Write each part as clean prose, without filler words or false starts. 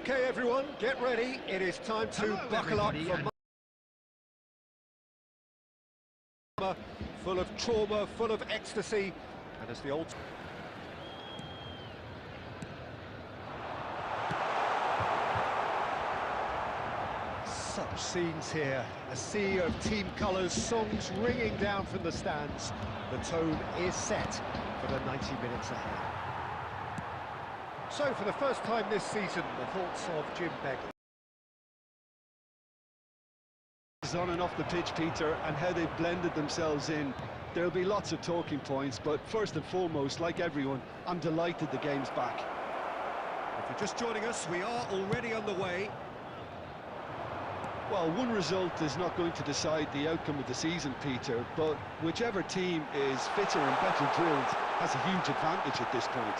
Okay, everyone, get ready. It is time to buckle up for full of trauma, full of ecstasy, and as the old... Such scenes here, a sea of team colours, songs ringing down from the stands. The tone is set for the 90 minutes ahead. So, for the first time this season, the thoughts of Jim Begley. On and off the pitch, Peter, and how they've blended themselves in. There'll be lots of talking points, but first and foremost, like everyone, I'm delighted the game's back. If you're just joining us, we are already underway. Well, one result is not going to decide the outcome of the season, Peter, but whichever team is fitter and better drilled has a huge advantage at this point.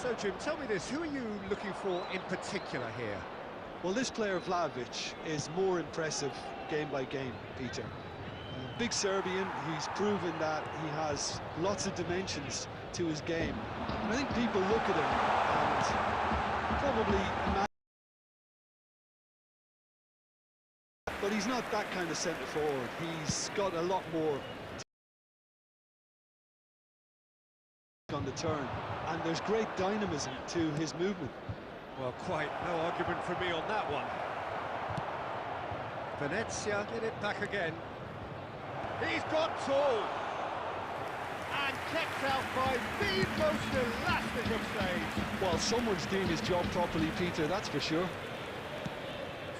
So, Jim, tell me this, who are you looking for in particular here? Well, this player, Vlahovic, is more impressive game by game, Peter. Big Serbian, he's proven that he has lots of dimensions to his game. And I think people look at him and probably imagine... But he's not that kind of centre-forward. He's got a lot more on the turn, and there's great dynamism to his movement. Well, quite no argument from me on that one. Venezia get it back again. He's got tall and kept out by the most elastic of saves. Well, someone's doing his job properly, Peter, that's for sure.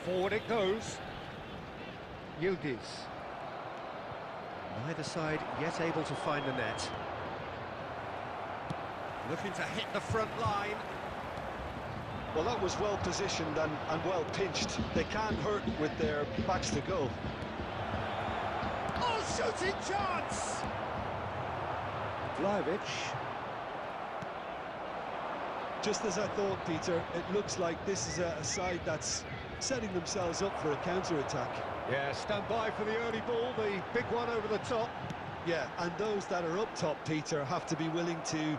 Forward it goes. Yildiz. Neither side yet able to find the net. Looking to hit the front line. Well, that was well positioned and well pinched. They can't hurt with their backs to goal. Oh, shooting chance! Vlahovic. Just as I thought, Peter, it looks like this is a side that's setting themselves up for a counter-attack. Yeah, stand by for the early ball, the big one over the top. Yeah, and those that are up top, Peter, have to be willing to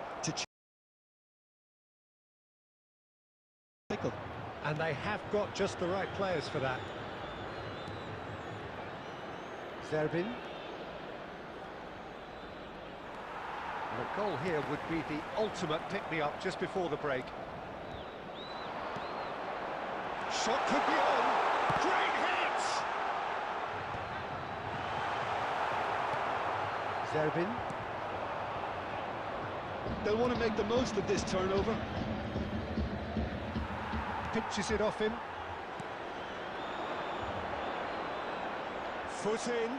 and they have got just the right players for that. Zerbin. The goal here would be the ultimate pick-me-up just before the break. Shot could be on. Great hit! Zerbin. They'll want to make the most of this turnover. Pinches it off him. Foot in.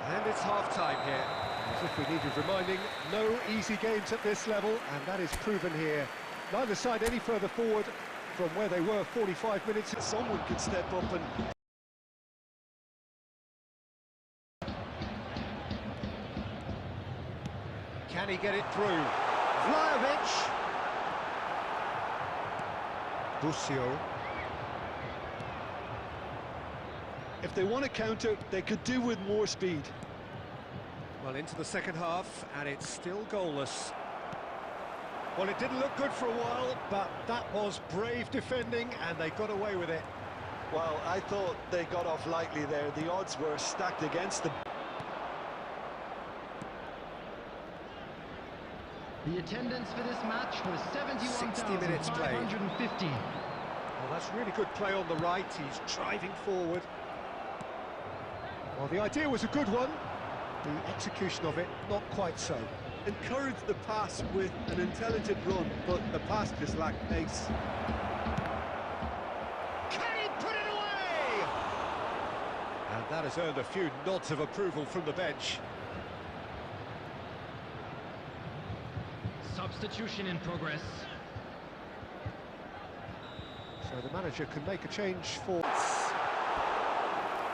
And it's half-time here. As if we needed reminding, no easy games at this level, and that is proven here. Neither side any further forward from where they were 45 minutes. Someone could step up and... Can he get it through? Vlahovic! Busio. If they want to counter, they could do with more speed. Well, into the second half, and it's still goalless. Well, it didn't look good for a while, but that was brave defending, and they got away with it. Well, I thought they got off lightly there. The odds were stacked against them. The attendance for this match was 60 minutes played. 71,550. Well, that's really good play on the right. He's driving forward. Well, the idea was a good one. The execution of it, not quite so. Encouraged the pass with an intelligent run, but the pass just lacked pace. Can he put it away? And that has earned a few nods of approval from the bench. Substitution in progress. So the manager can make a change for...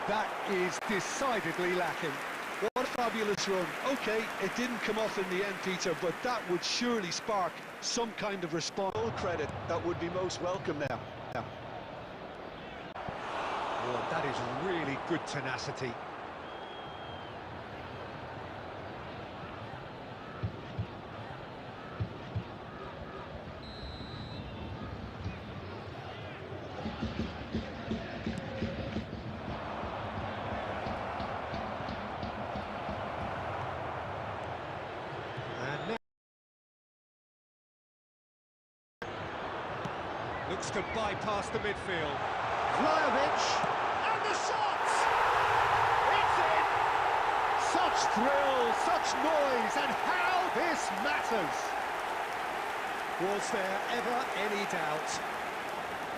That is decidedly lacking. What a fabulous run. OK, it didn't come off in the end, Peter, but that would surely spark some kind of response. All credit, that would be most welcome now. Oh, that is really good tenacity. Looks to bypass the midfield. Vlahovic, and the shot! It's in! Such thrill, such noise, and how this matters! Was there ever any doubt?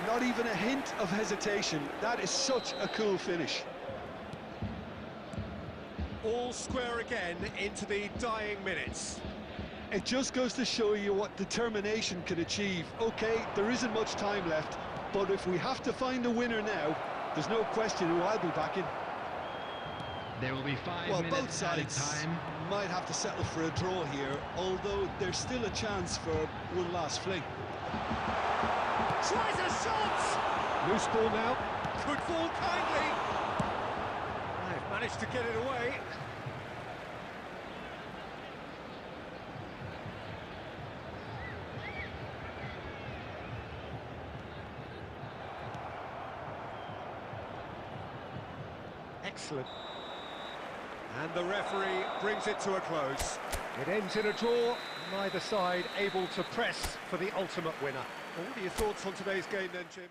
Not even a hint of hesitation. That is such a cool finish. All square again into the dying minutes. It just goes to show you what determination can achieve. Okay, there isn't much time left, but if we have to find a winner now, there's no question who I'll be backing. There will be 5 Well, minutes both sides time. might have to settle for a draw here, although there's still a chance for one last fling. Tries a shot! Loose ball now. Could fall kindly. They've managed to get it away. Excellent. And the referee brings it to a close. It ends in a draw, neither side able to press for the ultimate winner. Well, what are your thoughts on today's game then, Jim?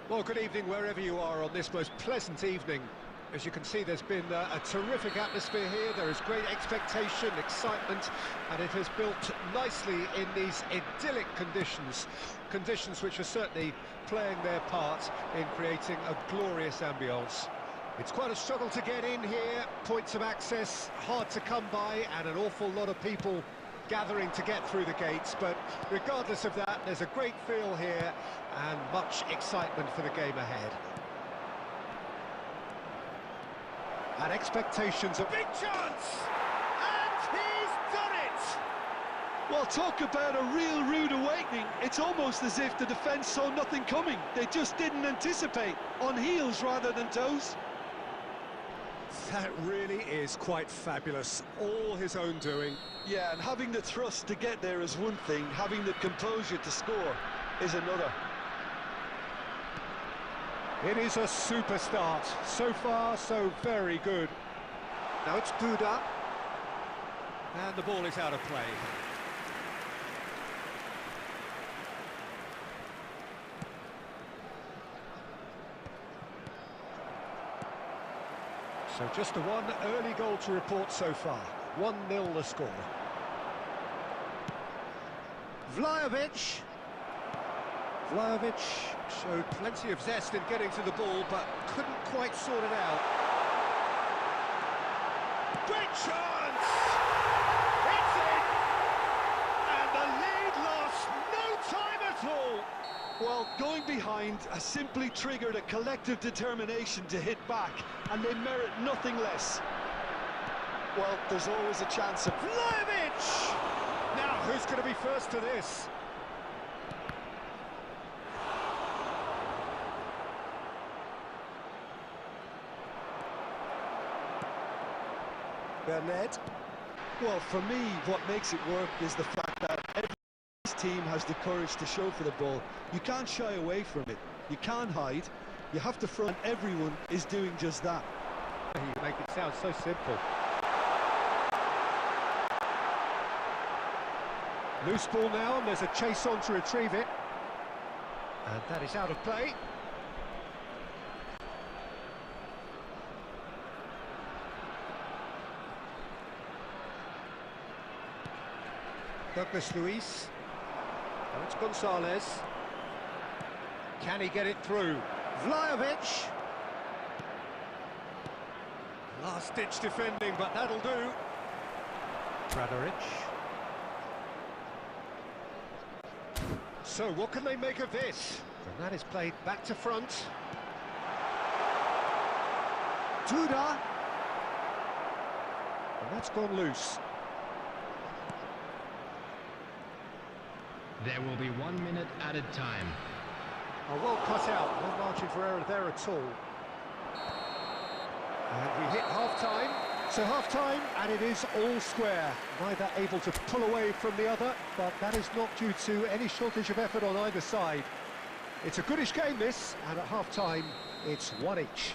Well, good evening wherever you are on this most pleasant evening. As you can see, there's been a terrific atmosphere here. There is great expectation, excitement, and it has built nicely in these idyllic conditions. Conditions which are certainly playing their part in creating a glorious ambience. It's quite a struggle to get in here, points of access hard to come by, and an awful lot of people gathering to get through the gates, but regardless of that, there's a great feel here and much excitement for the game ahead. And expectations, a big chance! And he's done it! Well, talk about a real rude awakening. It's almost as if the defence saw nothing coming. They just didn't anticipate, on heels rather than toes. That really is quite fabulous, all his own doing. Yeah, and having the thrust to get there is one thing, having the composure to score is another. It is a super start. So far, so very good. Now it's Duda. And the ball is out of play. So just the one early goal to report so far. 1-0 the score. Vlahovic. Vlahovic showed plenty of zest in getting to the ball, but couldn't quite sort it out. Great chance! It's in! And the lead lost no time at all! Well, going behind has simply triggered a collective determination to hit back, and they merit nothing less. Well, there's always a chance of... Vlahovic! Now, who's going to be first to this? Bernard. Well, for me, what makes it work is the fact that every team has the courage to show for the ball. You can't shy away from it. You can't hide. You have to front. Everyone is doing just that. You make it sound so simple. Loose ball now, and there's a chase on to retrieve it. And that is out of play. Douglas Luiz. Oh, it's Gonzalez. Can he get it through? Vlahovic. Last-ditch defending, but that'll do. Radoric. So, what can they make of this? And that is played back to front. Duda. And that's gone loose. There will be 1 minute added time. Oh, well cut out, no margin for error there at all. And we hit half-time. So half-time, and it is all square. Neither able to pull away from the other, but that is not due to any shortage of effort on either side. It's a goodish game, this, and at half-time, it's one each.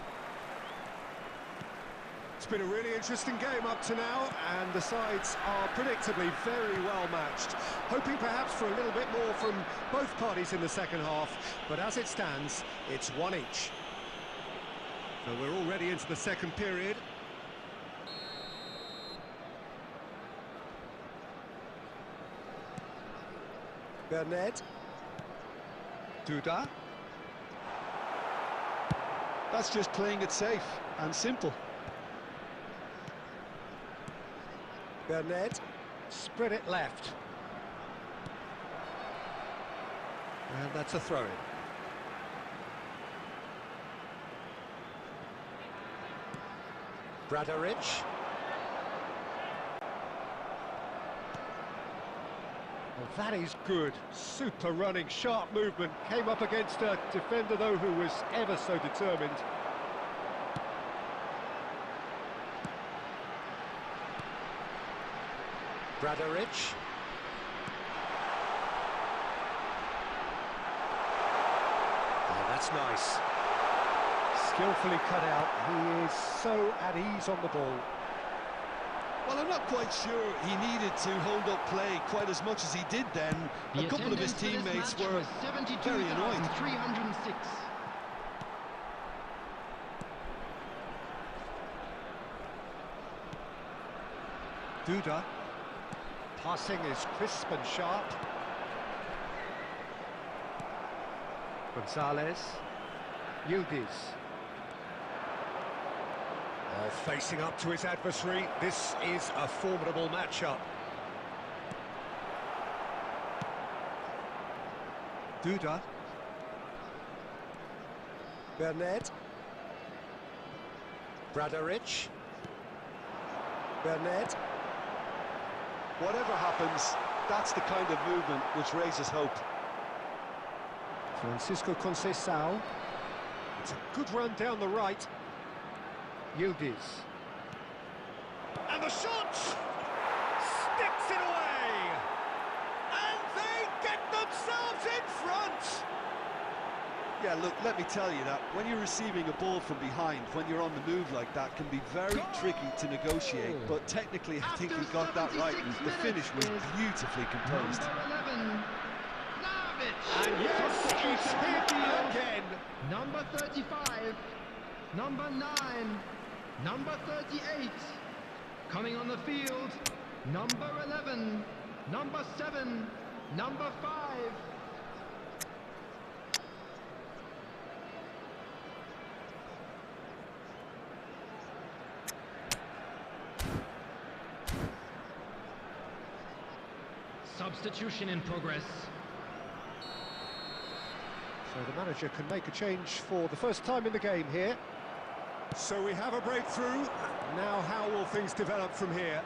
It's been a really interesting game up to now, and the sides are predictably very well matched. Hoping perhaps for a little bit more from both parties in the second half, but as it stands, it's one each. So we're already into the second period. Bernard. Duda. That's just playing it safe and simple. Bernard. Spread it left. And that's a throw-in. Bradaric. Well, that is good. Super running, sharp movement. Came up against a defender, though, who was ever so determined. Bradaric. Oh, that's nice. Skillfully cut out. He is so at ease on the ball. Well, I'm not quite sure he needed to hold up play quite as much as he did then. A couple of his teammates were very annoyed. 306. Duda. Passing is crisp and sharp. Gonzalez. Yildiz. Oh, facing up to his adversary, this is a formidable matchup. Duda. Bernard. Bradaric. Bernard. Whatever happens, that's the kind of movement which raises hope. Francisco Conceição. It's a good run down the right. Yildiz. And the shot! Sticks it away! And they get themselves in front! Yeah, look, let me tell you that when you're receiving a ball from behind, when you're on the move like that, can be very tricky to negotiate. But technically, I think he got that right, and the finish was beautifully composed. And yes, he's hit again! Number 35, number 9, number 38, coming on the field, number 11, number 7, number 5. Substitution in progress. So the manager can make a change for the first time in the game here. So we have a breakthrough. Now how will things develop from here?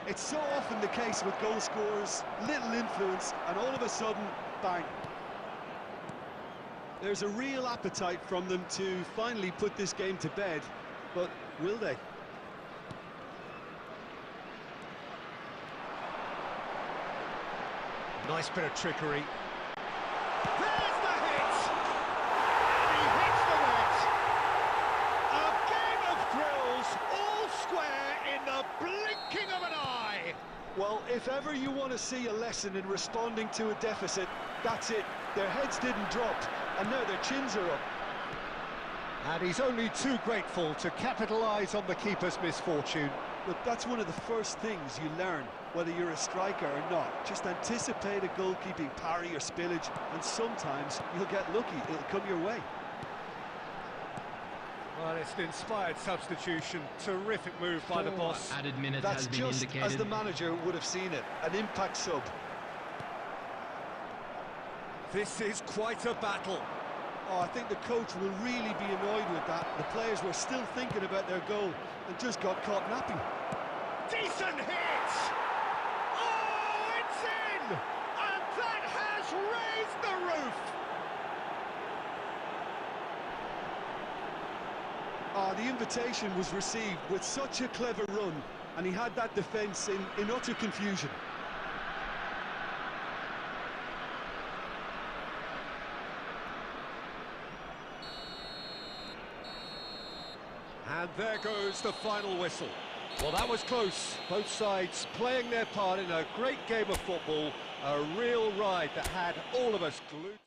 It's so often the case with goal scorers, little influence, and all of a sudden, bang. There's a real appetite from them to finally put this game to bed, but will they? Nice bit of trickery. There's the hit! And he hits the net! A game of thrills, all square in the blinking of an eye! Well, if ever you want to see a lesson in responding to a deficit, that's it. Their heads didn't drop, and now their chins are up. And he's only too grateful to capitalise on the keeper's misfortune. Look, that's one of the first things you learn, whether you're a striker or not. Just anticipate a goalkeeping parry or spillage, and sometimes you'll get lucky. It'll come your way. Well, it's an inspired substitution. Terrific move by the boss. Added minute That's has been just indicated. as the manager would have seen it. An impact sub. This is quite a battle. Oh, I think the coach will really be annoyed with that. The players were still thinking about their goal and just got caught napping. Decent hit! Oh, it's in! And that has the invitation was received with such a clever run, and he had that defence in utter confusion. And there goes the final whistle. Well, that was close. Both sides playing their part in a great game of football. A real ride that had all of us glued.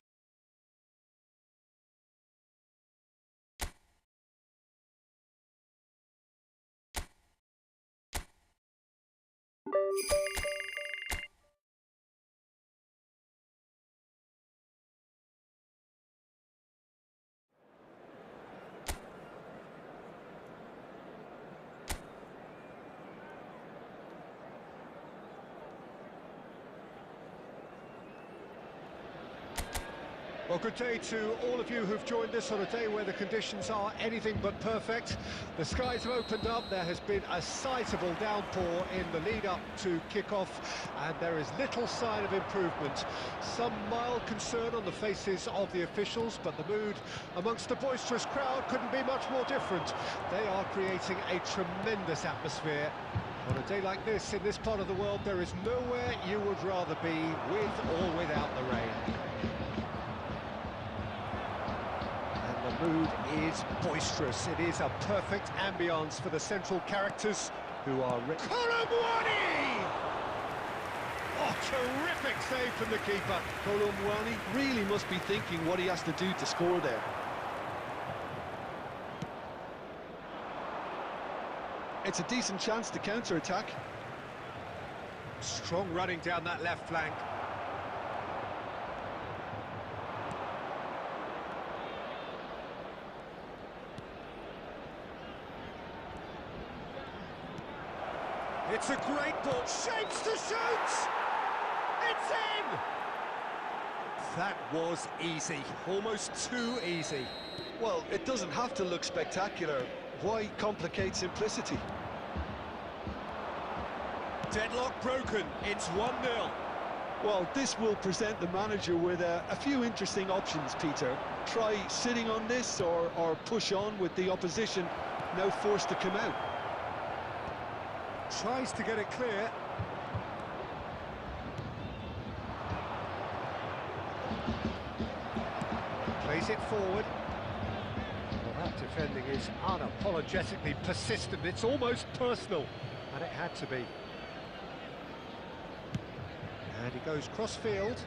Well, good day to all of you who've joined us on a day where the conditions are anything but perfect. The skies have opened up, there has been a sizable downpour in the lead-up to kick-off, and there is little sign of improvement. Some mild concern on the faces of the officials, but the mood amongst the boisterous crowd couldn't be much more different. They are creating a tremendous atmosphere. On a day like this, in this part of the world, there is nowhere you would rather be, with or without the rain. The mood is boisterous. It is a perfect ambience for the central characters who are... Colomwani! Oh, terrific save from the keeper. Colomwani really must be thinking what he has to do to score there. It's a decent chance to counter-attack. Strong running down that left flank. It's a great ball, shapes to shoot! It's in! That was easy, almost too easy. Well, it doesn't have to look spectacular. Why complicate simplicity? Deadlock broken, it's 1-0. Well, this will present the manager with a few interesting options, Peter. Try sitting on this or push on with the opposition now forced to come out. Tries to get it clear. Plays it forward. Well, that defending is unapologetically persistent. It's almost personal, and it had to be. And he goes cross-field.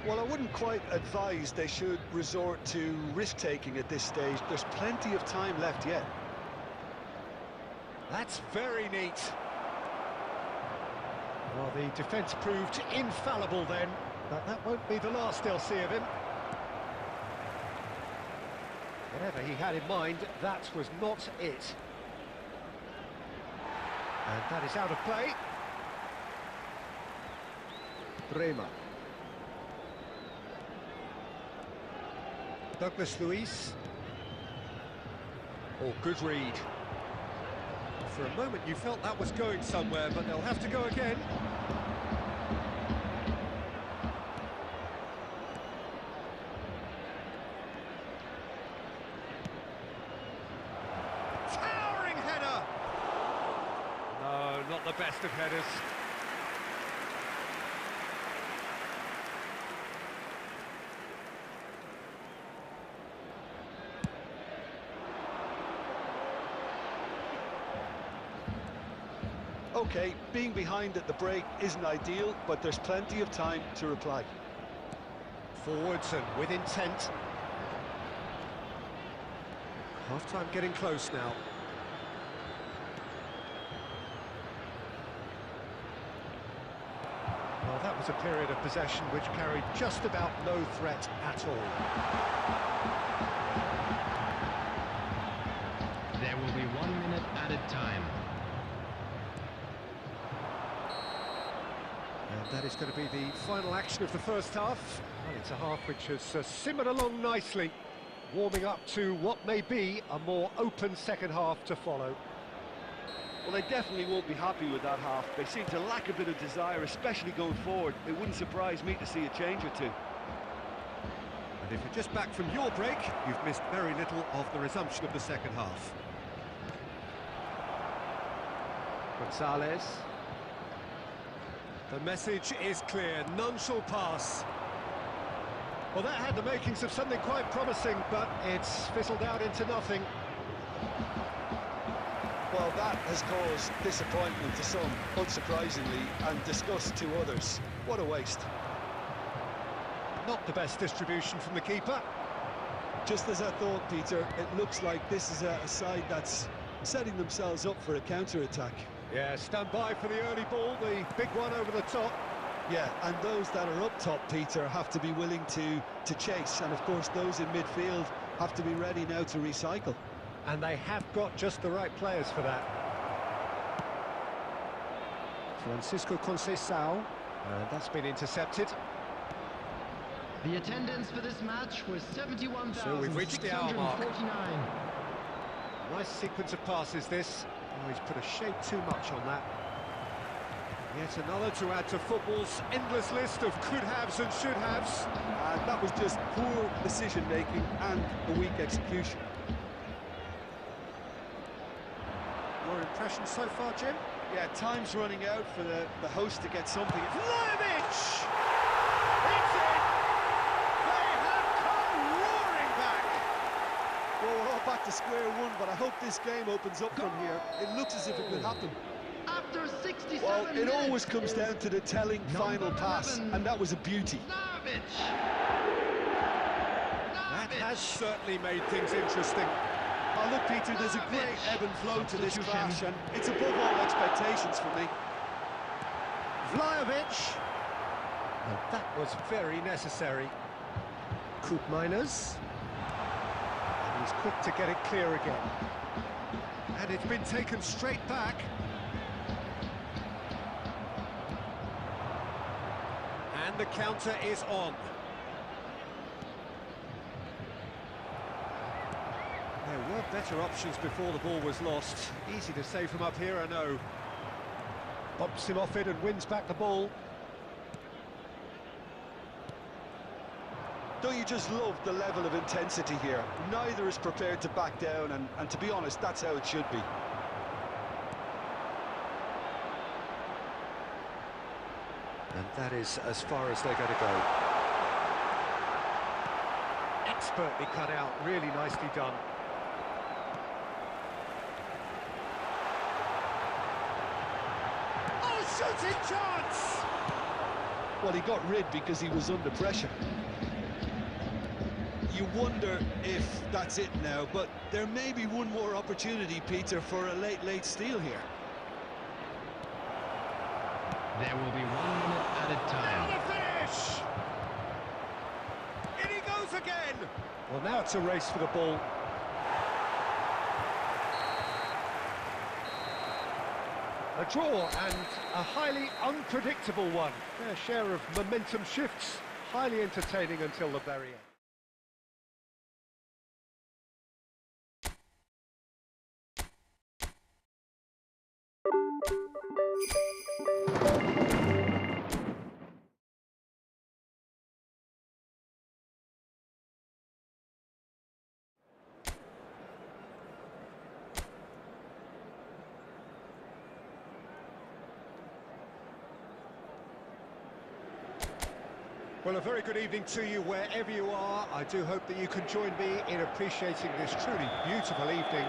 Well, I wouldn't quite advise they should resort to risk-taking at this stage. There's plenty of time left yet. That's very neat. Well, the defence proved infallible then, but that won't be the last they'll see of him. Whatever he had in mind, that was not it. And that is out of play. Bremer. Douglas Luiz. Oh, good read. For a moment you felt that was going somewhere, but they'll have to go again. Towering header! No, not the best of headers. Okay, being behind at the break isn't ideal, but there's plenty of time to reply. Forwards and with intent. Half-time getting close now. Well, that was a period of possession which carried just about no threat at all. There will be 1 minute added time. And that is going to be the final action of the first half. Well, it's a half which has simmered along nicely, warming up to what may be a more open second half to follow. Well, they definitely won't be happy with that half. They seem to lack a bit of desire, especially going forward. It wouldn't surprise me to see a change or two. And if you're just back from your break, you've missed very little of the resumption of the second half. Gonzalez. The message is clear, none shall pass. Well, that had the makings of something quite promising, but it's fizzled out into nothing. Well, that has caused disappointment to some, unsurprisingly, and disgust to others. What a waste. Not the best distribution from the keeper. Just as I thought, Peter, it looks like this is a side that's setting themselves up for a counter-attack. Yeah, stand by for the early ball, the big one over the top. Yeah, and those that are up top, Peter, have to be willing to chase, and of course those in midfield have to be ready now to recycle. And they have got just the right players for that. Francisco Conceição, and that's been intercepted. The attendance for this match was 71,649. So we've reached the hour mark. Nice sequence of passes this. Oh, he's put a shade too much on that. Yet another to add to football's endless list of could-haves and should-haves. And that was just poor decision-making and a weak execution. Your impression so far, Jim? Yeah, time's running out for the host to get something. Livestreaming! It's in! They have come roaring back! Well, we're all back to square one, but I hope this game opens up from here. It looks as if it could happen. After 67 Well, it minutes, always comes down to the telling final pass, and that was a beauty. That has certainly made things interesting. Oh, look, Peter, there's a great ebb and flow to this clash, and it's above all expectations for me. Vlahovic. And that was very necessary. Koopmeiners. And he's quick to get it clear again. And it's been taken straight back. And the counter is on. There were better options before the ball was lost. Easy to say from up here, I know. Bumps him off it and wins back the ball. Don't you just love the level of intensity here? Neither is prepared to back down, and to be honest, that's how it should be. And that is as far as they're going to go. Expertly cut out, really nicely done. Oh, shooting chance! Well, he got rid because he was under pressure. You wonder if that's it now, but there may be one more opportunity, Peter, for a late steal here. There will be 1 minute added time. And a finish! In he goes again! Well, now it's a race for the ball. A draw and a highly unpredictable one. Their share of momentum shifts, highly entertaining until the very end. Well, a very good evening to you wherever you are. I do hope that you can join me in appreciating this truly beautiful evening.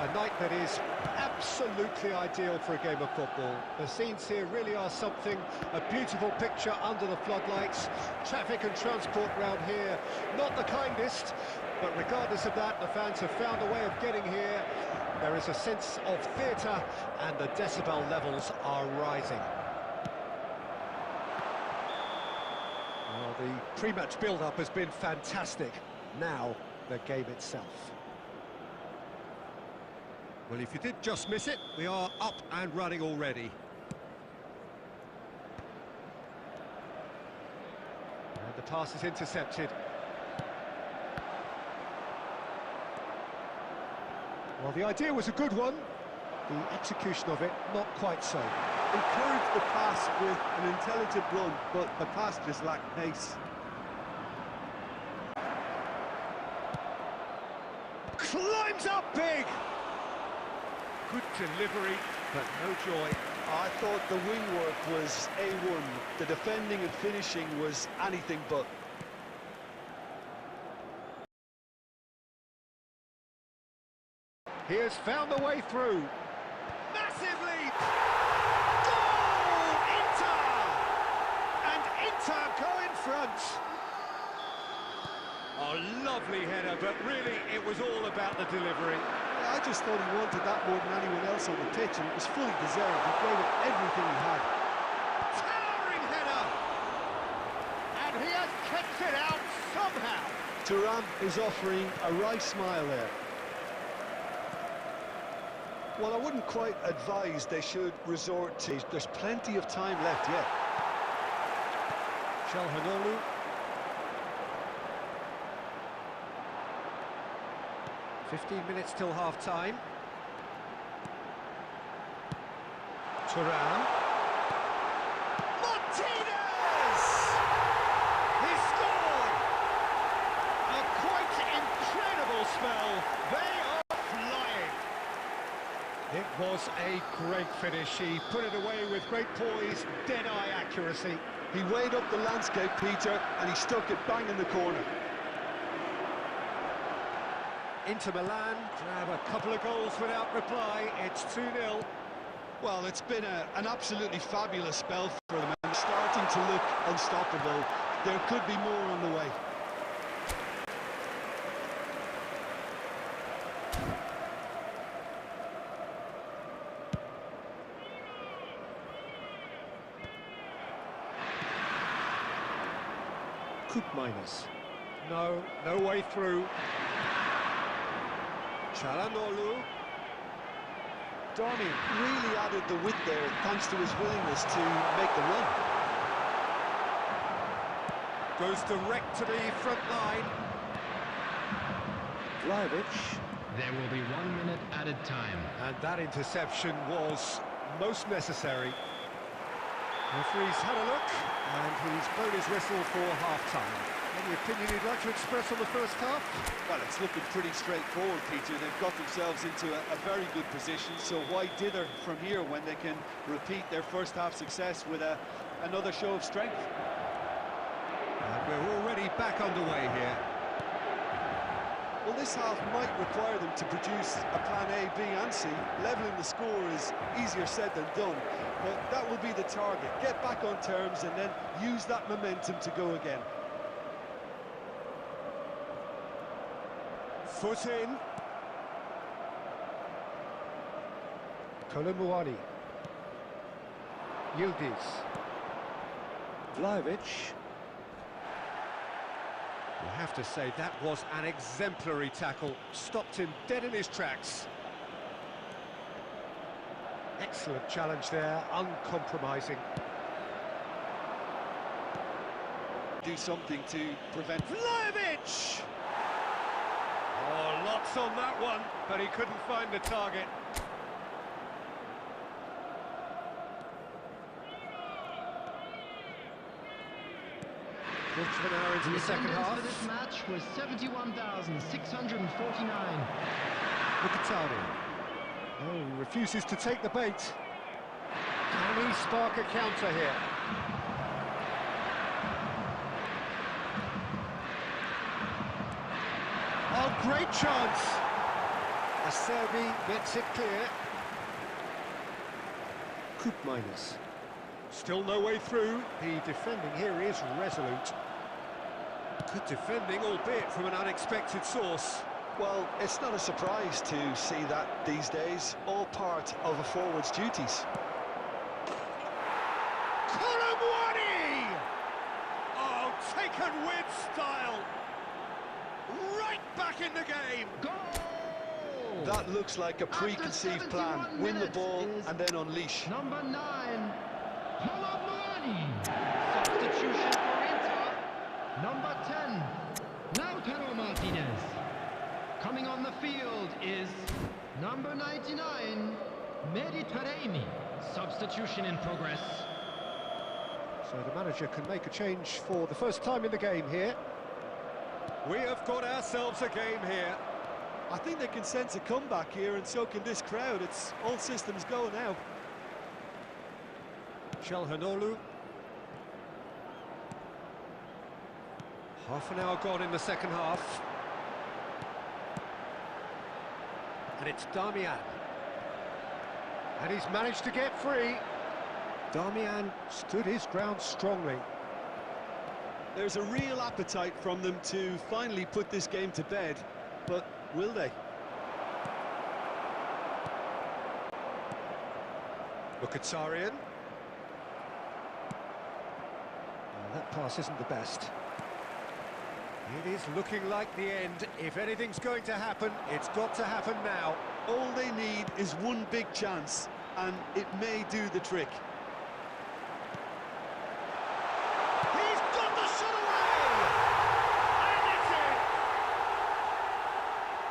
A night that is absolutely ideal for a game of football. The scenes here really are something, a beautiful picture under the floodlights. Traffic and transport round here, not the kindest, but regardless of that, the fans have found a way of getting here. There is a sense of theatre and the decibel levels are rising. Well, the pre-match build-up has been fantastic. Now, the game itself. Well, if you did just miss it, we are up and running already. And the pass is intercepted. Well, the idea was a good one. The execution of it, not quite so. Encouraged the pass with an intelligent run, but the pass just lacked pace. Climbs up big! Good delivery, but no joy. I thought the wing work was A1. The defending and finishing was anything but. He has found the way through. Massive lead! Goal! Inter! And Inter go in front. Oh, lovely header, but really it was all about the delivery. I just thought he wanted that more than anyone else on the pitch, and it was fully deserved. He played with everything he had. Towering header! And he has kept it out somehow. Thuram is offering a right smile there. Well, I wouldn't quite advise they should resort to... There's plenty of time left yet. Showdown. 15 minutes till half-time. Thuram. Martinez! He scored! A quite incredible spell. They are flying. It was a great finish. He put it away with great poise, dead-eye accuracy. He weighed up the landscape, Peter, and he stuck it bang in the corner. Inter Milan grab a couple of goals without reply. It's 2-0. Well, it's been an absolutely fabulous spell for them, and starting to look unstoppable. There could be more on the way. Minus. No way through. Çalhanoğlu. Donny really added the width there thanks to his willingness to make the run. Goes direct to the front line. Vlahovic. There will be 1 minute added time. And that interception was most necessary. Referee's had a look, and he's blown his whistle for half-time. Any opinion you'd like to express on the first half? Well, it's looking pretty straightforward, Peter. They've got themselves into a very good position, so why dither from here when they can repeat their first half success with another show of strength? And we're already back underway here. Well, this half might require them to produce a plan A, B and C. Levelling the score is easier said than done, but that will be the target. Get back on terms and then use that momentum to go again. Foot in. Kolomuani. Yildiz. Vlahovic. You have to say that was an exemplary tackle. Stopped him dead in his tracks. Excellent challenge there, uncompromising. Do something to prevent... Vlahovic! Oh, lots on that one, but he couldn't find the target. Quarter of an hour into the second half. For this match was 71,649. Mkhitaryan. Oh, he refuses to take the bait. Can he spark a counter here? Oh, great chance! Acerbi gets it clear. Minus. Still no way through. The defending here is resolute. Good defending, albeit from an unexpected source. Well, it's not a surprise to see that these days, all part of a forward's duties. Kolomuani! Oh, taken with style. Right back in the game. Goal! That looks like a preconceived plan. Win the ball and then unleash. Number 9, Kolomuani. Substitution for Inter. Number 10, Lautaro Martinez. Coming on the field is number 99, Mediterranean. Substitution in progress. So the manager can make a change for the first time in the game here. We have got ourselves a game here. I think they can sense a comeback here, and so can this crowd. It's all systems go now. Çalhanoğlu. Half an hour gone in the second half. And it's Damian. And he's managed to get free. Damian stood his ground strongly. There's a real appetite from them to finally put this game to bed, but will they? Mkhitaryan. That pass isn't the best. It is looking like the end. If anything's going to happen, it's got to happen now. All they need is one big chance, and it may do the trick. He's got the shot away! And it's in!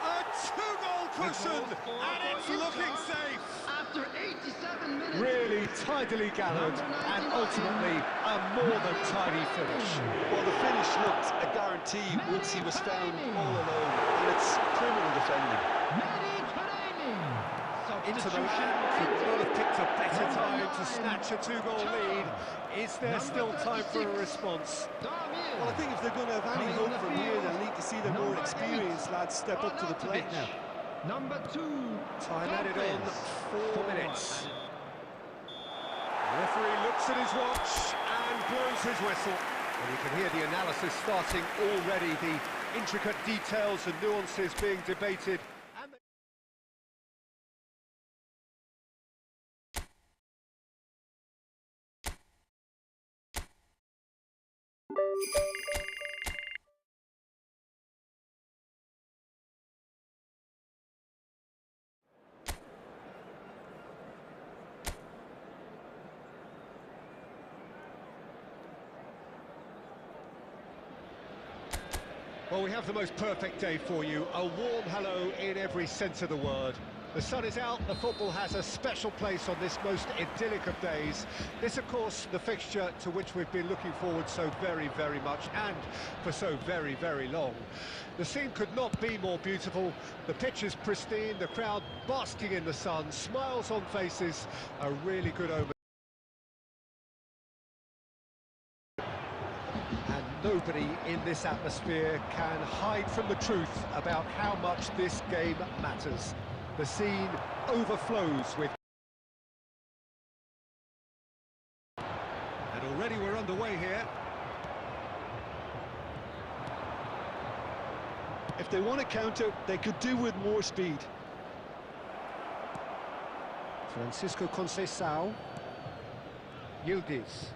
A two-goal cushion, and it's looking safe! After 87 minutes. Really tidily gathered, and ultimately a more than tidy finish. Well, the finish looked a guarantee once he was found all alone, and it's criminal defending. Into the man, could not have picked a better time to snatch a two-goal lead. Is there still time for a response? Well, I think if they're going to have any hope from here, they'll need to see the more experienced lads step up to the plate now. Number 2. Time added on 4 minutes. The referee looks at his watch and blows his whistle. And you can hear the analysis starting already, the intricate details and nuances being debated. Well, we have the most perfect day for you. A warm hello in every sense of the word. The sun is out, the football has a special place on this most idyllic of days. This, of course, the fixture to which we've been looking forward so very, very much, and for so very, very long. The scene could not be more beautiful. The pitch is pristine, the crowd basking in the sun, smiles on faces, a really good omen. And nobody in this atmosphere can hide from the truth about how much this game matters. The scene overflows with... And already we're underway here. If they want to counter, they could do with more speed. Francisco Conceição. Yildiz.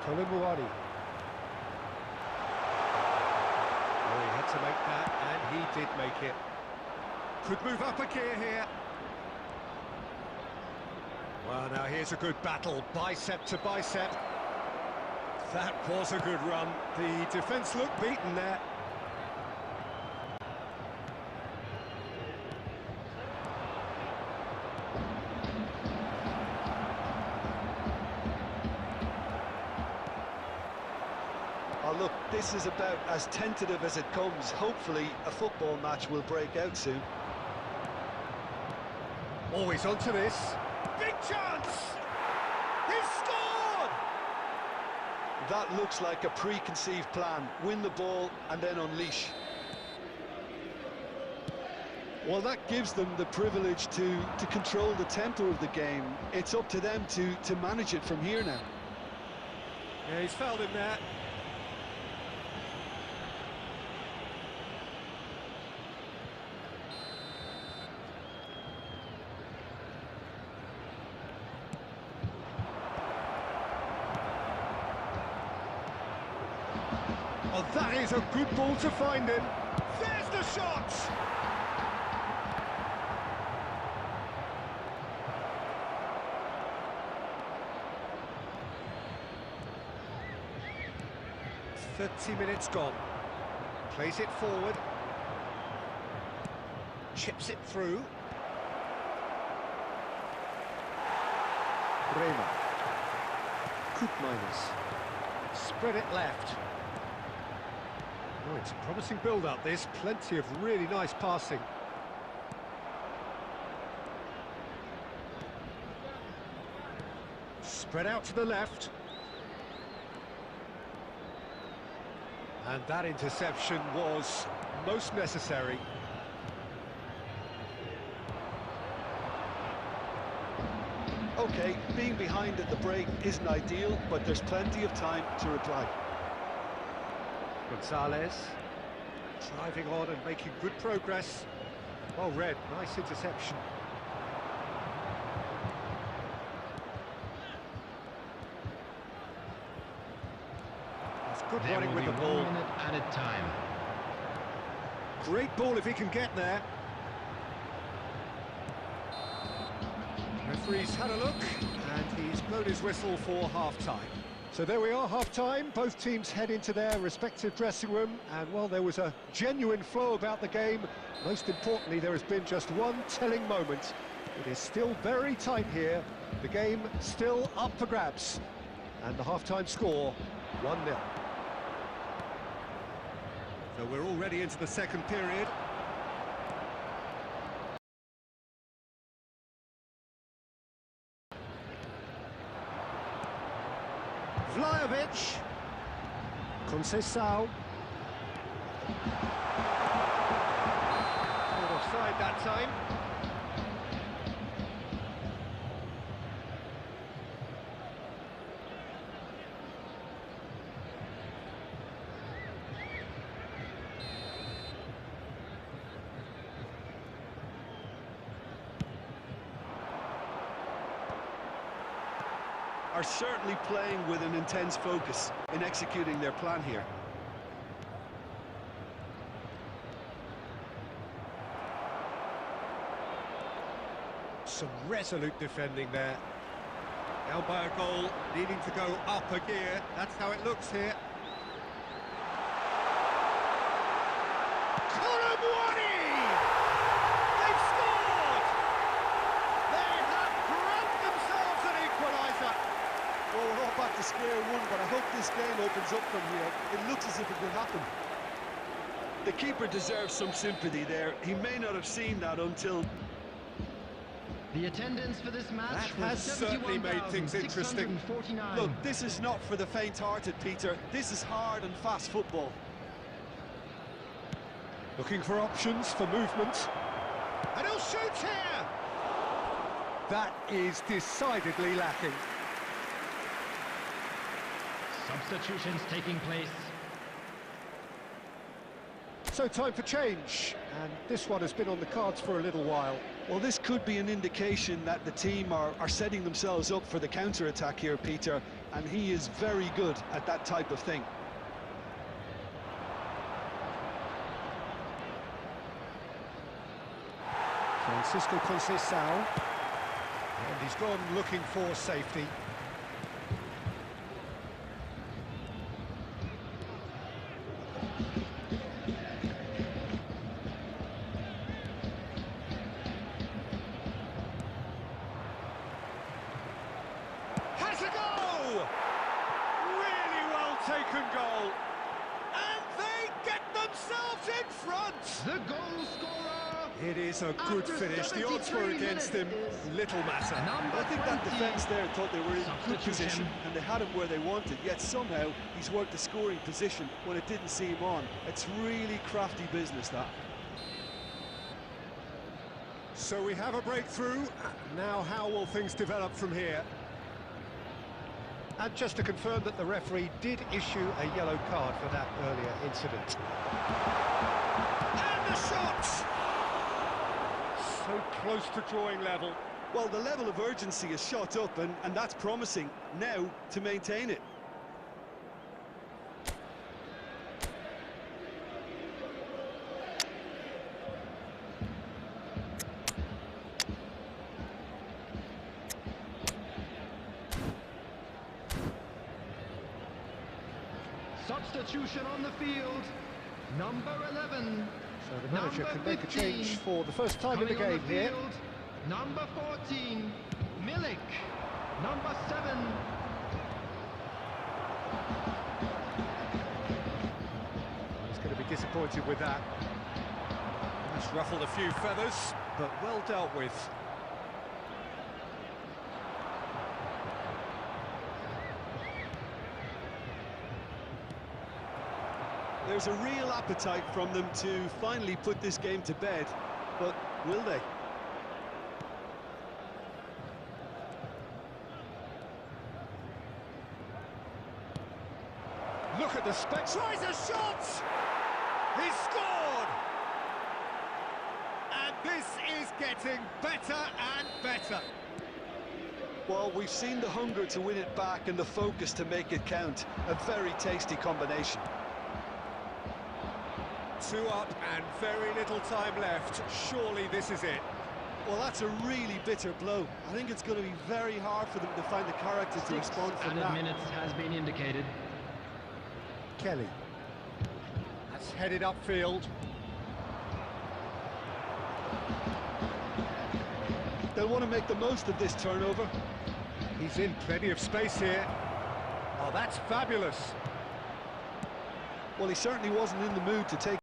Kolomuani. Oh, he had to make that, and he did make it. Could move up a gear here. Well, now here's a good battle, bicep to bicep. That was a good run. The defence looked beaten there. Oh, look, this is about as tentative as it comes. Hopefully, a football match will break out soon. Always onto this. Big chance! He's scored! That looks like a preconceived plan. Win the ball and then unleash. Well, that gives them the privilege to control the tempo of the game. It's up to them to manage it from here now. Yeah, he's fouled him there. Oh, that is a good ball to find him. There's the shot! "30 minutes gone." Plays it forward. Chips it through. Bremer. Koopmeiners. Spread it left. Oh, it's a promising build-up, this. Plenty of really nice passing. Spread out to the left. And that interception was most necessary. Okay, being behind at the break isn't ideal, but there's plenty of time to reply. Gonzalez driving on and making good progress. Well read, nice interception. That's good running with the ball. 1 minute added time. Great ball if he can get there. Referee's had a look, and he's blown his whistle for half-time. So there we are, half-time. Both teams head into their respective dressing room, and, well, there was a genuine flow about the game. Most importantly, there has been just one telling moment. It is still very tight here. The game still up for grabs. And the half-time score, 1-0. So we're already into the second period. Vlahovic, Conceição. Caught offside that time. Are certainly playing with an intense focus in executing their plan here. Some resolute defending there. Elbow goal, needing to go up a gear. That's how it looks here. They've scored! They have grabbed themselves an equaliser. Well, we're not back to square one, but I hope this game opens up from here. It looks as if it could happen. The keeper deserves some sympathy there. He may not have seen that until... The attendance for this match That has certainly made things interesting. Look, this is not for the faint-hearted, Peter. This is hard and fast football. Looking for options for movement. And he'll shoot here! That is decidedly lacking. Substitutions taking place. So time for change, and this one has been on the cards for a little while. Well, this could be an indication that the team are setting themselves up for the counter-attack here, Peter, and he is very good at that type of thing. Francisco Conceição, and he's gone looking for safety. Has a go! Really well taken goal. And they get themselves in front! The goal scorer! It is a good After finish. The odds were 73 against him. Little matter. Number I think that 20. defence there thought they were in good Substitution. position and they had him where they wanted, yet somehow he's worked the scoring position when it didn't see him on. It's really crafty business, that. So we have a breakthrough. Now how will things develop from here? And just to confirm that the referee did issue a yellow card for that earlier incident. And the shot! So close to drawing level. Well, the level of urgency is shot up and that's promising. Now to maintain it. Substitution on the field. Number 11. So the manager Number can make a 15. change for the first time in the Coming on game here. field, Number 14. Milik. Number 7. He's going to be disappointed with that. That's ruffled a few feathers, but well dealt with. There's a real appetite from them to finally put this game to bed, but will they? Look at the spec. Tries a shot! He's scored! And this is getting better and better. Well, we've seen the hunger to win it back and the focus to make it count. A very tasty combination. 2 up and very little time left. Surely this is it. Well, that's a really bitter blow. I think it's going to be very hard for them to find the character to respond from Added that. minutes has been indicated. Kelly. That's headed upfield. They'll want to make the most of this turnover. He's in plenty of space here. Oh, that's fabulous. Well, he certainly wasn't in the mood to take.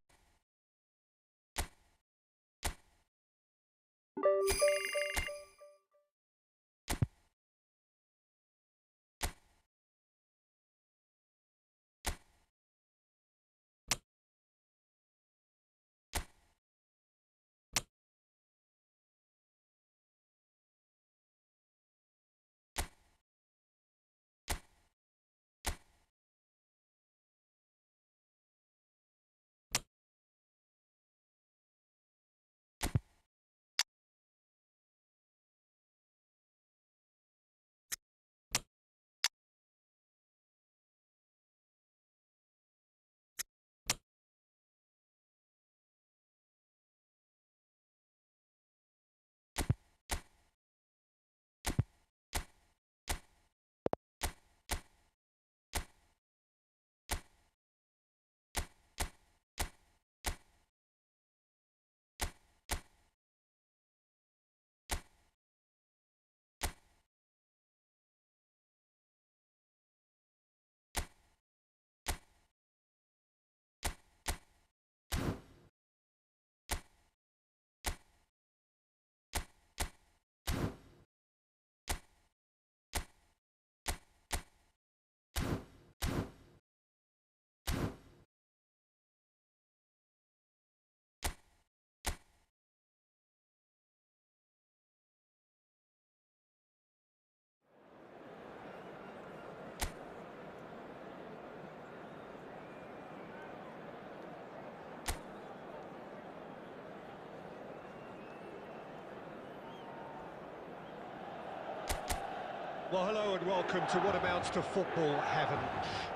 Well, hello and welcome to what amounts to football heaven.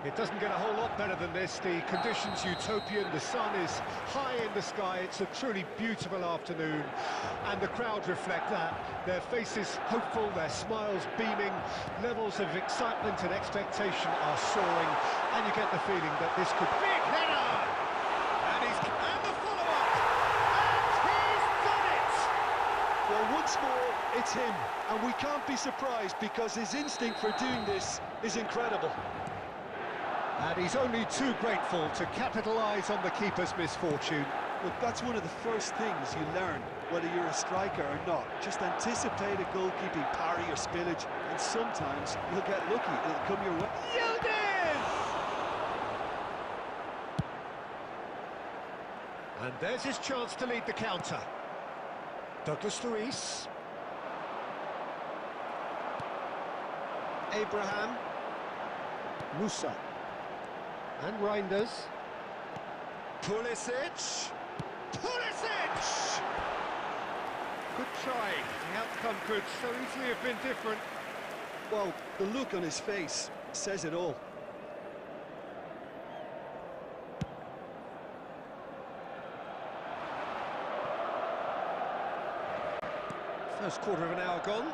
It doesn't get a whole lot better than this. The conditions utopian, the sun is high in the sky, it's a truly beautiful afternoon, and the crowd reflect that. Their faces hopeful, their smiles beaming, levels of excitement and expectation are soaring, and you get the feeling that this could... Big header! And the follow-up! And he's done it! Well, once more, it's him, and we can't be surprised because his instinct for doing this is incredible. And he's only too grateful to capitalise on the keeper's misfortune. Look, that's one of the first things you learn, whether you're a striker or not. Just anticipate a goalkeeping parry or spillage, and sometimes you'll get lucky, it'll come your way. Yildiz! And there's his chance to lead the counter. Douglas Luiz. Abraham. Musa. And Reinders. Pulisic. Pulisic! Good try. The outcome could so easily have been different. Well, the look on his face says it all. First quarter of an hour gone.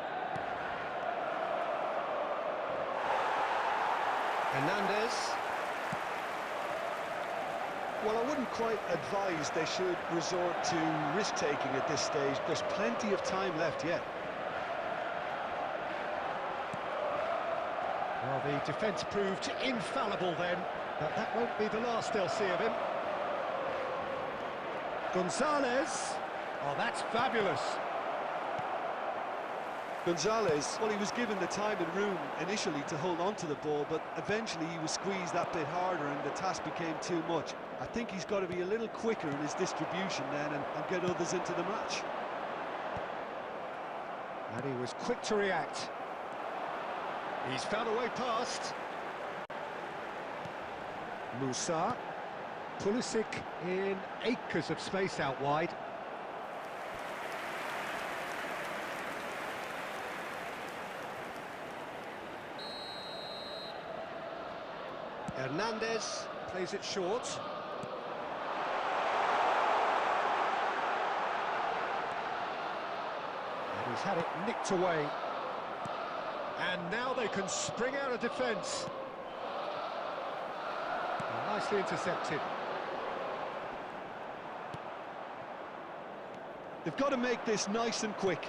Hernandez. Well, I wouldn't quite advise they should resort to risk-taking at this stage. There's plenty of time left yet. Well, the defence proved infallible then, but that won't be the last they'll see of him. Gonzalez. Oh, that's fabulous. Gonzalez, well, he was given the time and room initially to hold on to the ball, but eventually he was squeezed that bit harder and the task became too much. I think he's got to be a little quicker in his distribution then and get others into the match. And he was quick to react. He's found a way past. Musa. Pulisic in acres of space out wide. Hernandez plays it short. And he's had it nicked away. And now they can spring out of defence. Nicely intercepted. They've got to make this nice and quick.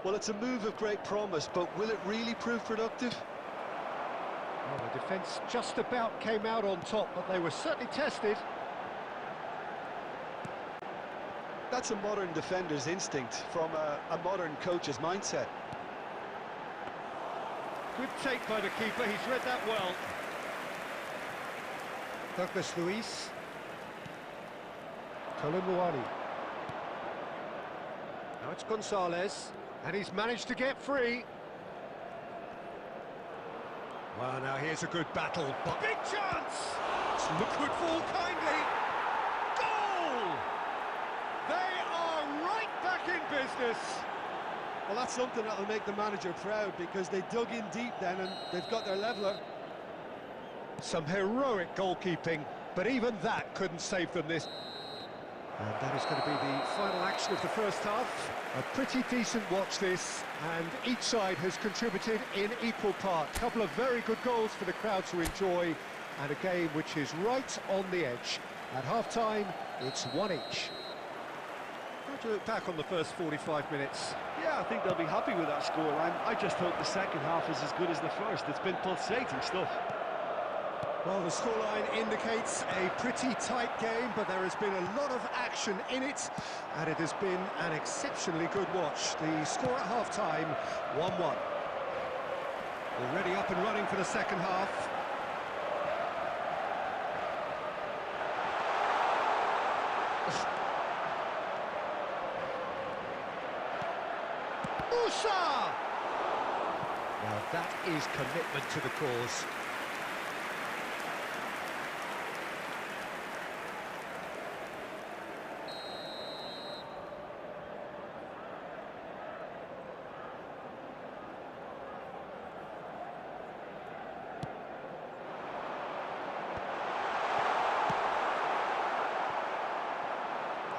Well, it's a move of great promise, but will it really prove productive? Well, the defence just about came out on top, but they were certainly tested. That's a modern defender's instinct from a modern coach's mindset. Good take by the keeper, he's read that well. Douglas Luiz. Colomboani. Now it's Gonzalez, and he's managed to get free. Well, now here's a good battle, but big chance! Good fall kindly. Goal! They are right back in business. Well, that's something that'll make the manager proud because they dug in deep then and they've got their leveller. Some heroic goalkeeping, but even that couldn't save them this. And that is going to be the final action of the first half. A pretty decent watch this, and each side has contributed in equal part. A couple of very good goals for the crowd to enjoy, and a game which is right on the edge. At half-time, it's 1 each. How do you look back on the first 45 minutes? Yeah, I think they'll be happy with that scoreline. I just hope the second half is as good as the first. It's been pulsating stuff. Well, the scoreline indicates a pretty tight game, but there has been a lot of action in it, and it has been an exceptionally good watch. The score at half-time, 1-1. Already up and running for the second half. Musa! Now that is commitment to the cause.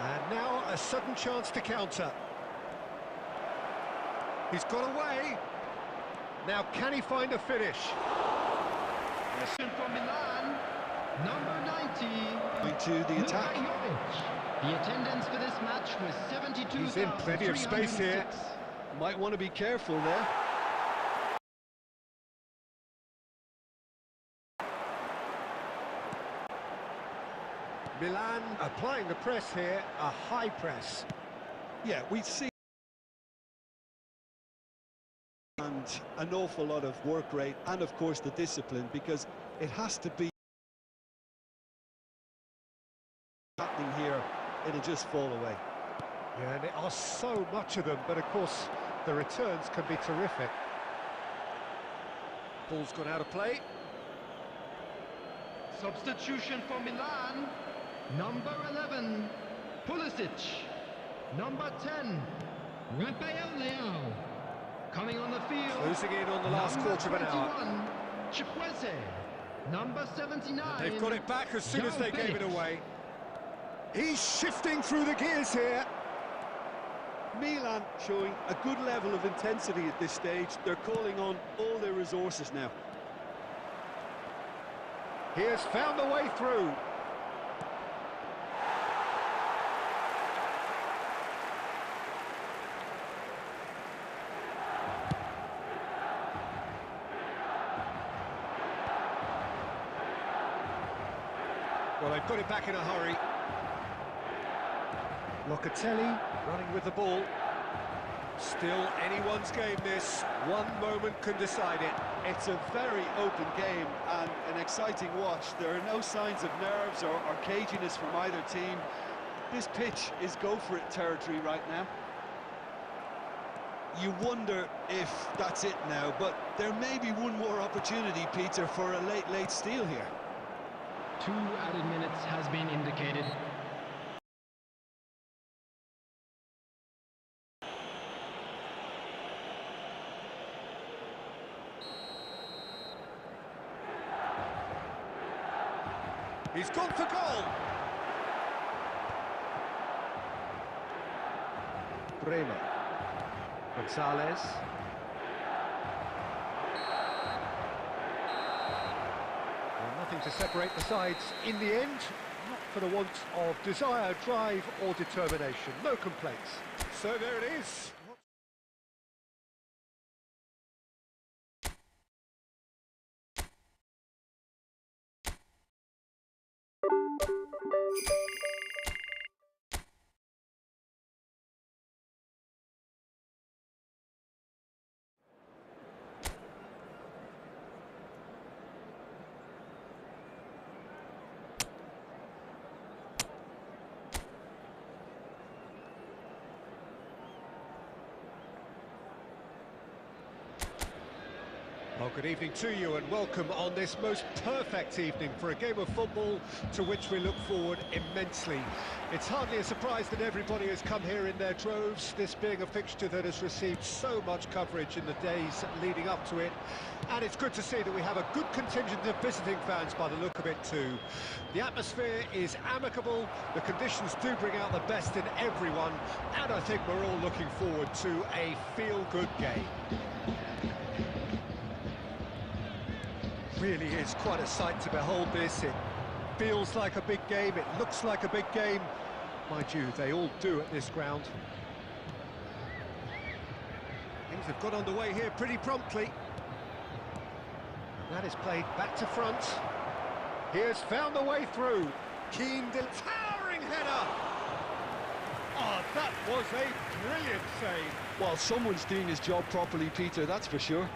And now a sudden chance to counter. He's got away. Now can he find a finish? From Milan, number 90. Going to the attack. The attendance for this match was 72,306. He's in plenty of space here. Might want to be careful there. Milan applying the press here, a high press. Yeah, we see and an awful lot of work rate and of course the discipline, because it has to be happening here, it'll just fall away. Yeah, and there are so much of them, but of course the returns can be terrific. Ball's gone out of play. Substitution for Milan, number 11, Pulisic. Number 10, Rafael Leao. Coming on the field, Closing in on the last quarter of an hour. Chikwese. Number 79. They've got it back as soon as they gave it Felix. away. He's shifting through the gears here. Milan showing a good level of intensity at this stage. They're calling on all their resources now. He has found the way through. Well, they've got it back in a hurry. Locatelli running with the ball. Still anyone's game this. One moment can decide it. It's a very open game and an exciting watch. There are no signs of nerves or caginess from either team. This pitch is go-for-it territory right now. You wonder if that's it now, but there may be one more opportunity, Peter, for a late steal here. 2 added minutes has been indicated. He's gone for goal. Bremer. Gonzalez. Well, nothing to separate the sides in the end, not for the want of desire, drive or determination. No complaints. So there it is. Well, good evening to you and welcome on this most perfect evening for a game of football to which we look forward immensely. It's hardly a surprise that everybody has come here in their droves, this being a fixture that has received so much coverage in the days leading up to it. And it's good to see that we have a good contingent of visiting fans by the look of it too. The atmosphere is amicable, the conditions do bring out the best in everyone, and I think we're all looking forward to a feel-good game. Really is quite a sight to behold this. It feels like a big game, it looks like a big game. Mind you, they all do at this ground. Things have got underway here pretty promptly. And that is played back to front. He has found the way through. Keen, towering header. Oh, that was a brilliant save. Well, someone's doing his job properly, Peter, that's for sure.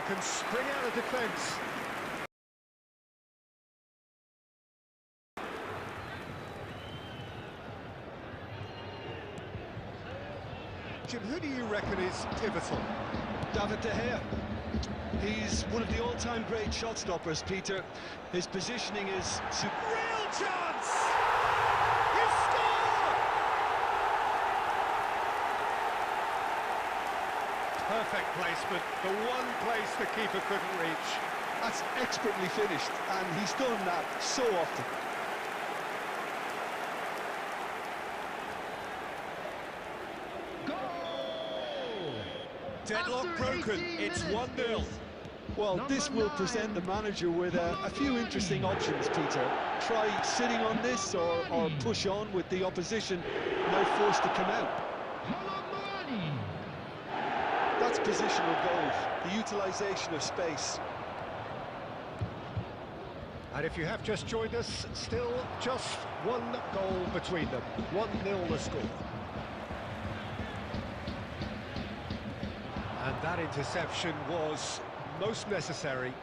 Can spring out of defence. Jim, who do you reckon is pivotal? David De Gea. He's one of the all-time great shot stoppers, Peter. His positioning is real chance! You score! Perfect placement, the one place the keeper couldn't reach. That's expertly finished, and he's done that so often. Goal! Deadlock broken, it's 1-0. Well, this will present the manager with a few interesting options, Peter. Try sitting on this or push on with the opposition now forced to come out. That's positional goals, the utilisation of space. And if you have just joined us, still just one goal between them. 1-0 the score. And that interception was most necessary.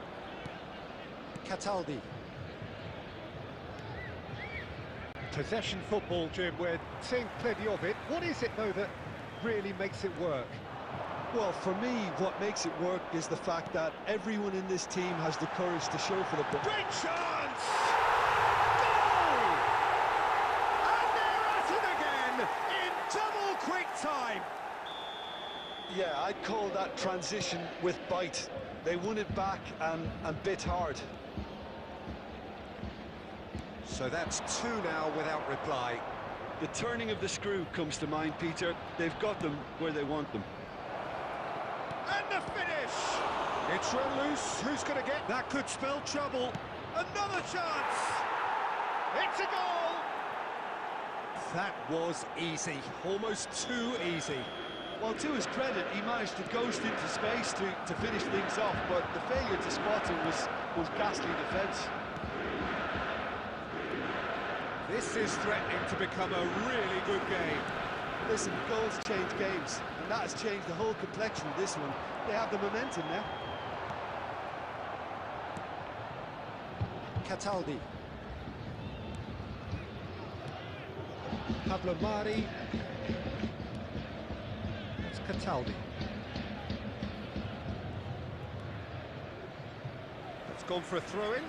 Cataldi. Possession football, Jim, we're seeing plenty of it. What is it, though, that really makes it work? Well, for me, what makes it work is the fact that everyone in this team has the courage to show for the ball. Great chance! Goal! And they're at it again in double quick time. Yeah, I'd call that transition with bite. They won it back and bit hard. So that's two now without reply. The turning of the screw comes to mind, Peter. They've got them where they want them. And the finish! It's run loose. Who's going to get? That could spell trouble. Another chance! It's a goal! That was easy. Almost too easy. Well, to his credit, he managed to ghost into space to finish things off, but the failure to spot him was ghastly defence. This is threatening to become a really good game. Listen, goals change games, and that has changed the whole complexion of this one. They have the momentum now. Cataldi. Pablo Mari. It's Cataldi. It's gone for a throw-in.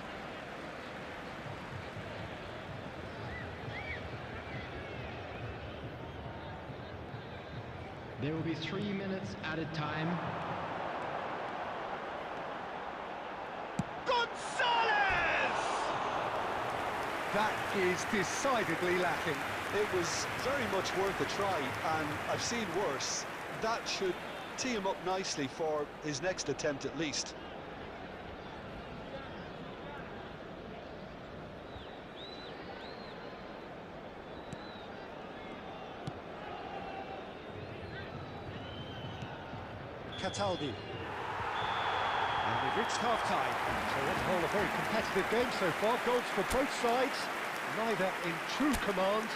There will be 3 minutes added time. Gonzalez! That is decidedly lacking. It was very much worth a try, and I've seen worse. That should tee him up nicely for his next attempt at least. Cataldi. And we've reached half-time. So on the whole, a very competitive game so far. Goals for both sides, neither in true command.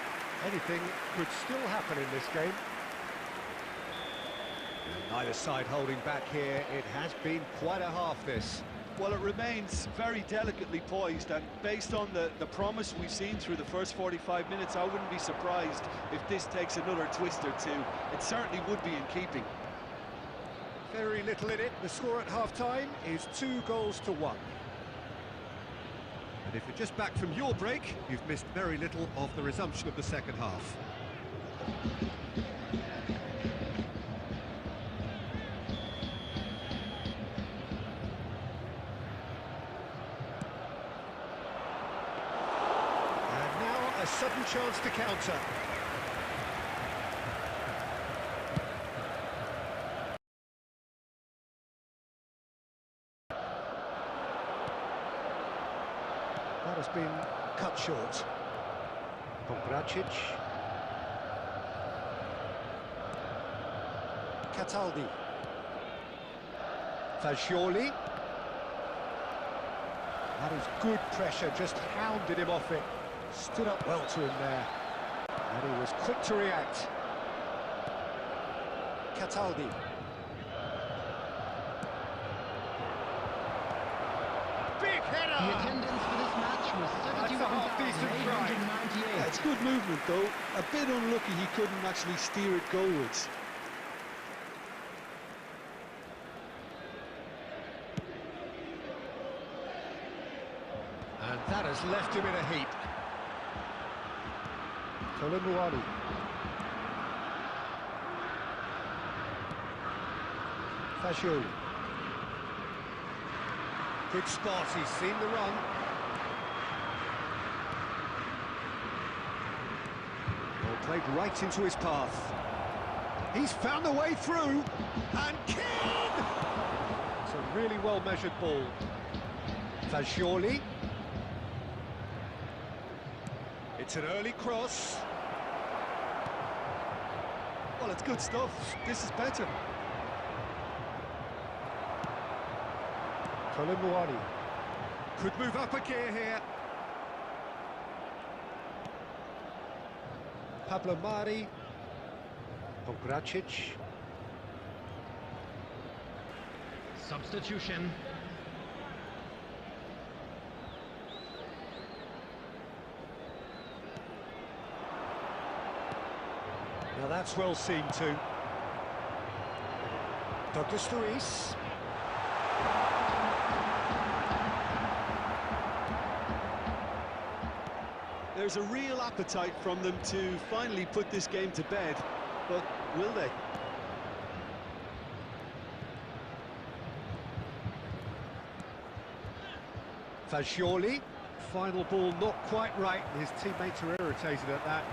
Anything could still happen in this game. And neither side holding back here. It has been quite a half, this. Well, it remains very delicately poised, and based on the promise we've seen through the first 45 minutes, I wouldn't be surprised if this takes another twist or two. It certainly would be in keeping. Very little in it. The score at half-time is 2-1. And if you're just back from your break, you've missed very little of the resumption of the second half. And now a sudden chance to counter. That has been cut short. Pongracic. Cataldi. Fagioli. That is good pressure, just hounded him off it. Stood up well to him there. And he was quick to react. Cataldi. Big header! The attendance for this match was That's a half-decent try. 71,898. Yeah, it's good movement though. A bit unlucky he couldn't actually steer it goalwards. And that has left him in a heap. Tolomuani. Fagioli. Good spot, he's seen the run. Ball played right into his path. He's found the way through, and Keane! It's a really well-measured ball. Fagioli. It's an early cross. Well, it's good stuff. This is better. Tolomuani could move up a gear here. Pablo Mari. Pongracic. Substitution. Now that's well seen too. Douglas Luiz. There's a real appetite from them to finally put this game to bed, but will they? Fagioli. Final ball not quite right. His teammates are irritated at that.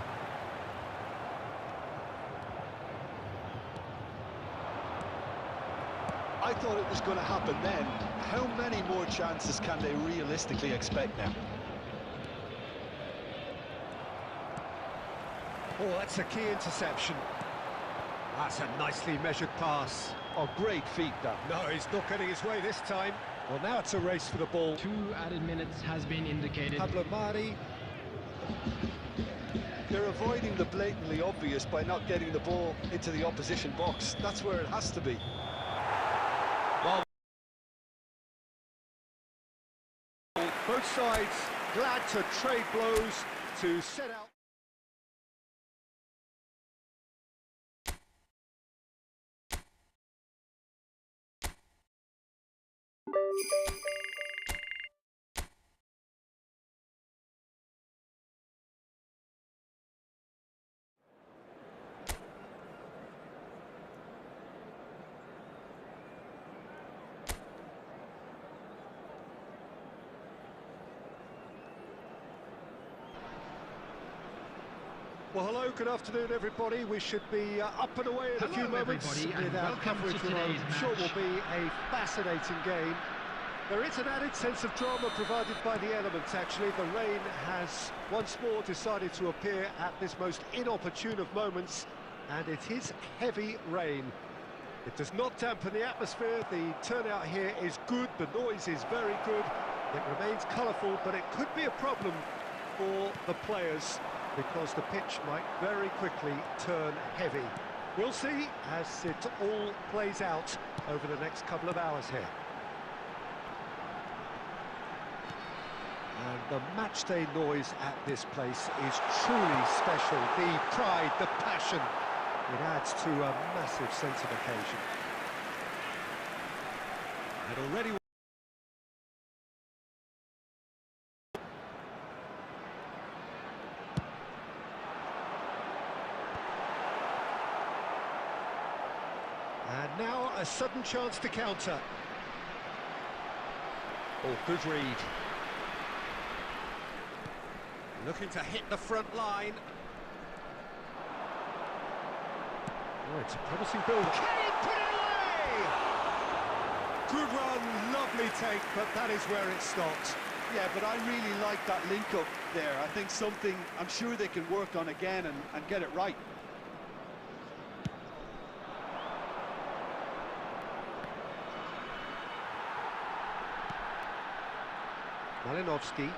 I thought it was going to happen then. How many more chances can they realistically expect now? Oh, that's a key interception. That's a nicely measured pass. Oh, great feat, that. No, he's not getting his way this time. Well, now it's a race for the ball. 2 added minutes has been indicated. Pablo Mari. They're avoiding the blatantly obvious by not getting the ball into the opposition box. That's where it has to be. Well, both sides glad to trade blows to set out. Well, hello, good afternoon, everybody. We should be up and away in a few moments with our coverage of what I'm sure will be a fascinating game. There is an added sense of drama provided by the elements, actually. The rain has once more decided to appear at this most inopportune of moments, and it is heavy rain. It does not dampen the atmosphere. The turnout here is good, the noise is very good. It remains colourful, but it could be a problem for the players, because the pitch might very quickly turn heavy. We'll see as it all plays out over the next couple of hours here. And the matchday noise at this place is truly special. The pride, the passion, it adds to a massive sense of occasion. And already... And now a sudden chance to counter. Oh, good read. Looking to hit the front line. Oh, it's a promising build. Can he put it away? Good run, lovely take, but that is where it stopped. Yeah, but I really like that link-up there. I think something I'm sure they can work on again and get it right. Malinovsky.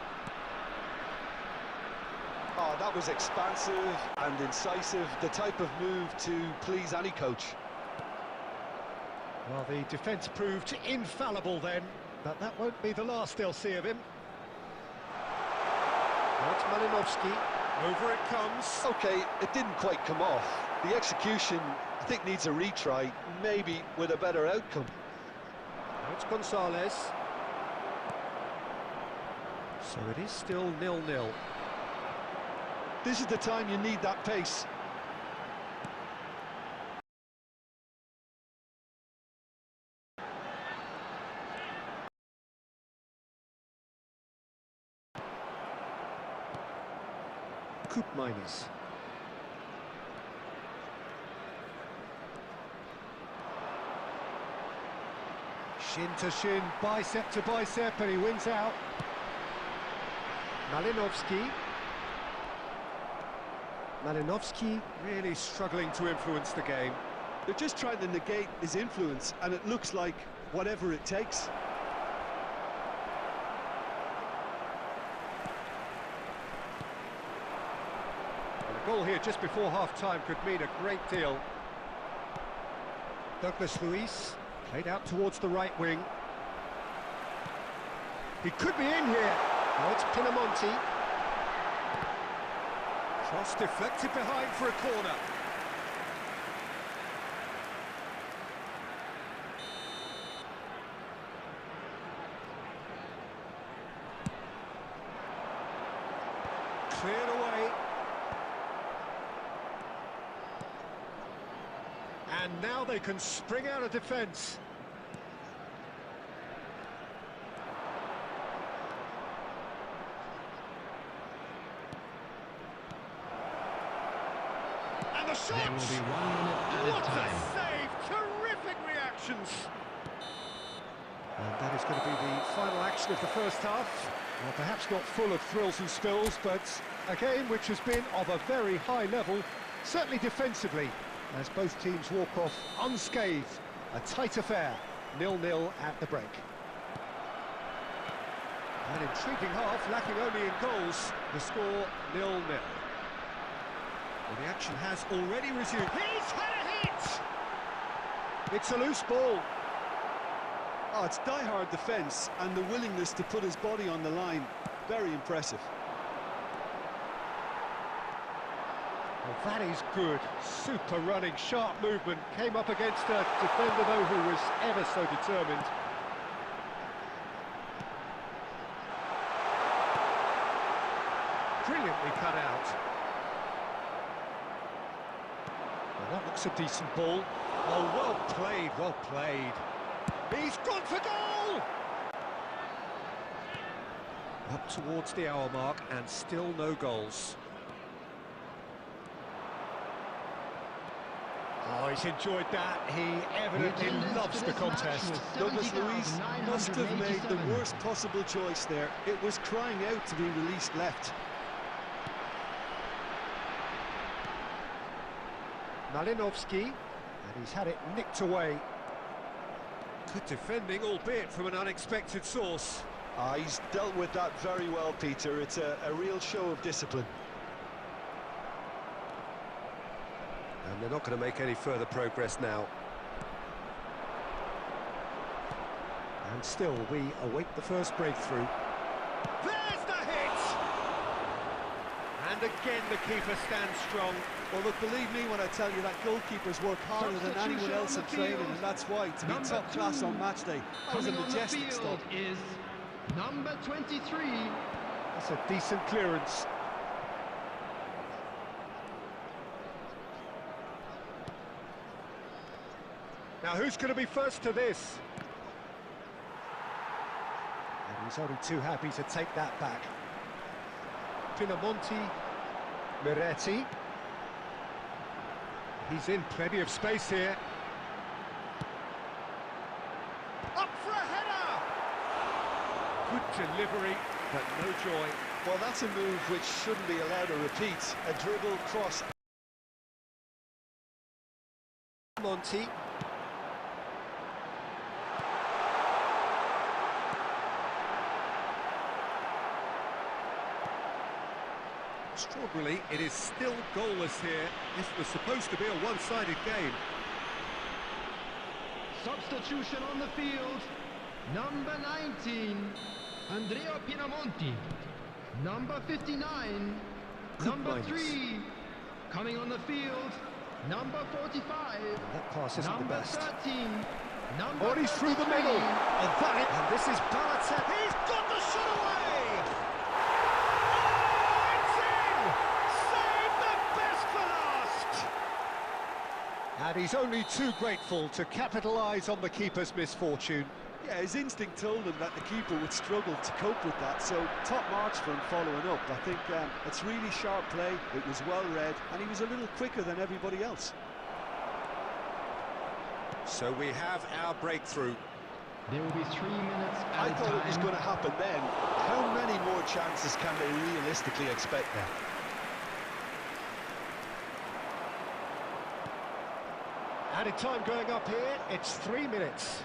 Oh, that was expansive and incisive, the type of move to please any coach. Well, the defence proved infallible then, but that won't be the last they'll see of him. That's Malinovsky. Over it comes. OK, it didn't quite come off. The execution, I think, needs a retry, maybe with a better outcome. That's Gonzalez. So it is still 0-0. This is the time you need that pace. Coop Miners. Shin to shin, bicep to bicep, and he wins out. Malinovsky really struggling to influence the game. They're just trying to negate his influence, and it looks like whatever it takes. And a goal here just before half-time could mean a great deal. Douglas Luiz played out towards the right wing. He could be in here. Oh, it's Pinamonti. Cross deflected behind for a corner. Cleared away. And now they can spring out of defence. The shot! There will be 1 minute added What time. a save! Terrific reactions! And that is going to be the final action of the first half. Well, perhaps not full of thrills and spills, but a game which has been of a very high level, certainly defensively. as both teams walk off unscathed. A tight affair, 0-0 at the break. An intriguing half, lacking only in goals. The score 0-0. Well, the action has already resumed. He's had a hit! It's a loose ball. Oh, it's die-hard defence and the willingness to put his body on the line. Very impressive. Well, that is good. Super running, sharp movement. Came up against a defender, though, who was ever so determined. Brilliantly cut out. Well, that looks a decent ball. Oh, well played, well played. He's gone for goal! Up towards the hour mark and still no goals. Oh, he's enjoyed that. He evidently loves the contest. Douglas Luiz must have made the worst possible choice there. It was crying out to be released left. Malinovsky, and he's had it nicked away. Good defending, albeit from an unexpected source. He's dealt with that very well, Peter. It's a real show of discipline. And they're not going to make any further progress now. And still, we await the first breakthrough. There's the hit! And again, the keeper stands strong. Well, look, believe me when I tell you that goalkeepers work harder than anyone else in training, and that's why, to be top class on match day, has a majestic stop. Is number 23. That's a decent clearance. Now, who's going to be first to this? And he's only too happy to take that back. Pinamonti, Miretti. He's in plenty of space here. Up for a header! Good delivery, but no joy. Well, that's a move which shouldn't be allowed to repeat. A dribble, cross. Monti. Extraordinarily, it is still goalless here. This was supposed to be a one-sided game. Substitution on the field. Number 19, Andrea Pinamonti. Number 59, number 3, coming on the field. Number 45, that pass isn't number the best. 13, number Oh, he's through the middle. And this is Balatet. He's got the shot away! And he's only too grateful to capitalise on the keeper's misfortune. Yeah, his instinct told him that the keeper would struggle to cope with that, so top marks for him following up. I think it's really sharp play, it was well read, and he was a little quicker than everybody else. So we have our breakthrough. There will be 3 minutes I at a thought it was time. going to happen then. How many more chances can they realistically expect now? Added time going up here, it's 3 minutes.